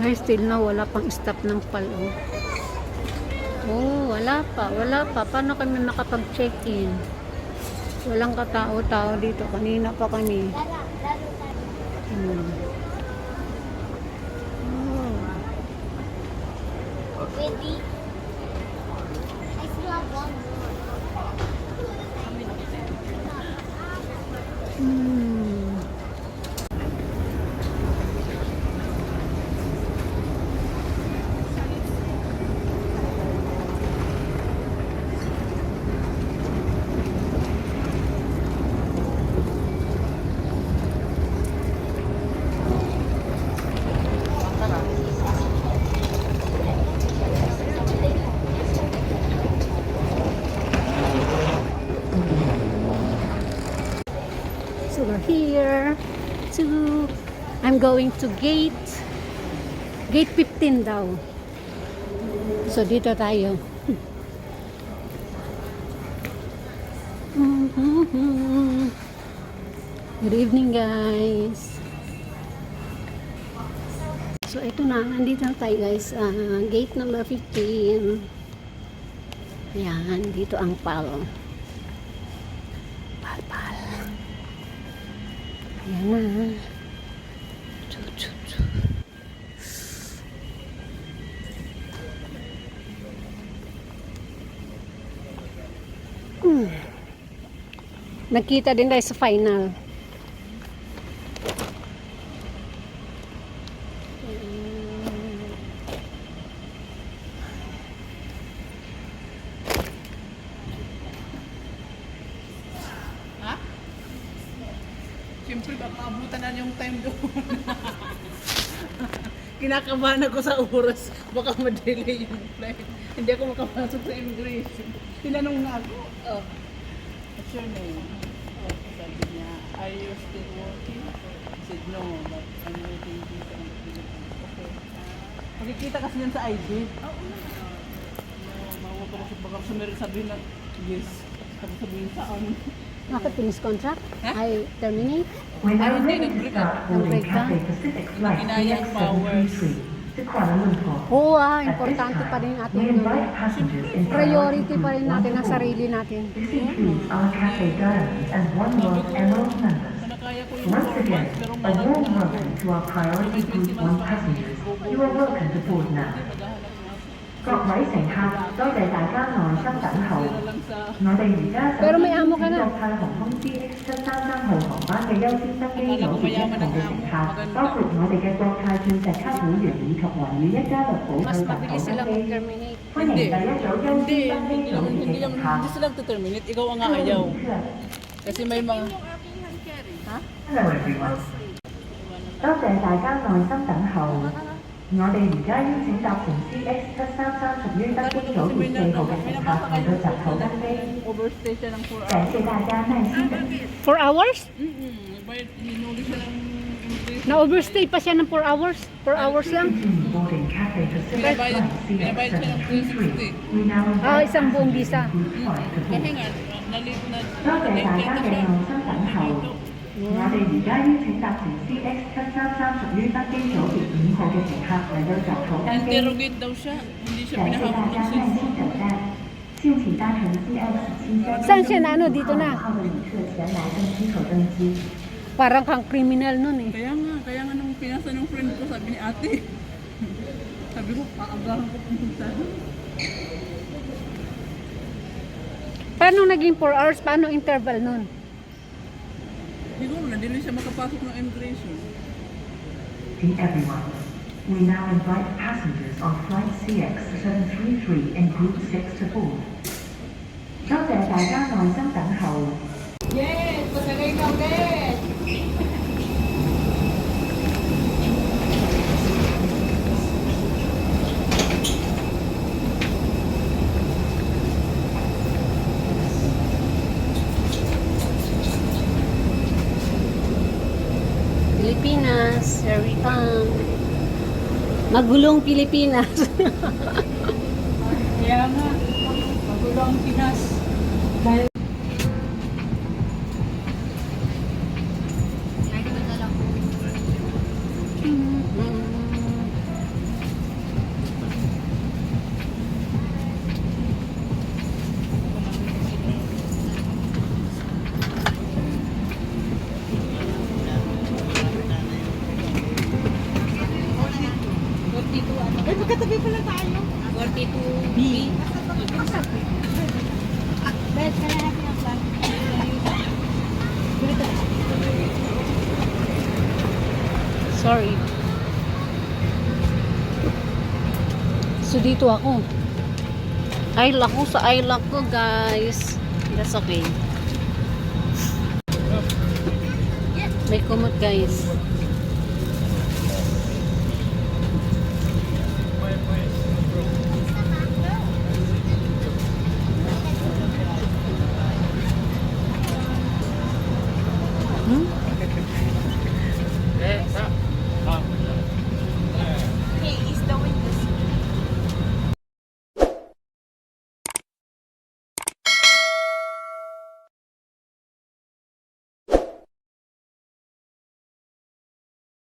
Guys, still na wala pang stop ng palo. Oh, wala pa. Paano kami makapag-check-in? Walang katao-tao dito. Kanina pa kami. Hmm. Oh. Ready? I still have one more. Hmm. So we're here to, I'm going to gate 15 daw. So dito tayo. Good evening guys. So ito na, nandito na tayo guys. Gate number 15. Ayan, dito ang pal. Pal. Ayan na. Nagkita din tayo sa final. Ha? Siyempre, baka abutan na yung time doon. Kinakabahan ako sa oras. Baka ma-delay yung flight. Hindi ako makapasok sa immigration. Tinanong na ako. Oh. What's your name? Oh, sabi niya, are you still working? I said, no, but I'm waiting visa on the Philippines. Okay. Makikita kasi yan sa ID. Oo na. Mawapapasok baka sabihin na, yes. Tapos sabihin saan. Bakit finish contract? I terminate? We're now Ay, hindi, ready to nag-break start up. boarding Nag-break Cathay up. Pacific Flight Ginayang powers. CX-733 to Kuala Lumpur. Oo, At this importante pa rin time, ating we invite passengers in priority pa rin group natin one ang to sarili board. natin. This includes our Cathay Diamonds and One World Emerald members. Nakaya ko yung Once 4 again, months, pero a mahal warm na. welcome to our Priority Group 1 passengers. You are welcome to board now. 各位乘客，多謝大家耐心等候。 Tira lang sa... 我哋而家 Pero may amo ka na. 國泰航空 CX733 號航班嘅優先登機組別一號嘅乘客，包括我哋嘅國泰鑽石卡會員以及宏遠一家樂保去 Mas 入 mabilis 口 sila 登機。 mag-terminate. 歡迎第一組優先登機組別嘅乘客。 Hindi sila terminate, ikaw ang aayaw. Kasi may mga... Hello everyone，多謝大家耐心等候。我哋而家邀請搭乘 CX733 屬於登機組別4號嘅乘客嚟到閘口登機。 Overstay siya ng 4 感 hours. 謝大家耐心等。 4 hours? Bayad, hinuli siya ng immigration. Na-overstay pa siya ng 4 hours? 4 hours lang? Boarding Cathay Pacific Binabayad Flight siya ng 360. CX733. We now invite isang buong visa. Group 5 to Kaya board. nga, nalit na... 多謝大家嘅耐心等候。我哋而家邀請搭乘 CX733 屬於登機組別5號嘅乘客嚟到閘口登機。 Interrogate daw siya. Hindi siya 感謝 pinahabol 大 ng 家耐 sis. 心等待。敬請搭乘 CX733 Saan siya na ano? Dito na. 號嘅旅客前來登機口登機。 Parang kang criminal nun eh. Kaya nga nung pinasa ng friend ko, sabi ni ate. Sabi ko, paagahan ko pumunta. Paano naging 4 hours? Paano interval nun? Siguro na, hindi siya makapasok ng immigration. Dear everyone, we now invite passengers on flight CX733 in Group 6 to board. 多謝大家耐心等候。 Yes! Pasagay ka ulit! Pilipinas, here we come. Magulong Pilipinas. Kaya nga, magulo ang Pinas. Dahil B pala tayo. 42B. Bet, can I have your plan? Sorry. So dito ako. Aisle ako sa aisle ako, guys. That's okay. May kumot, guys.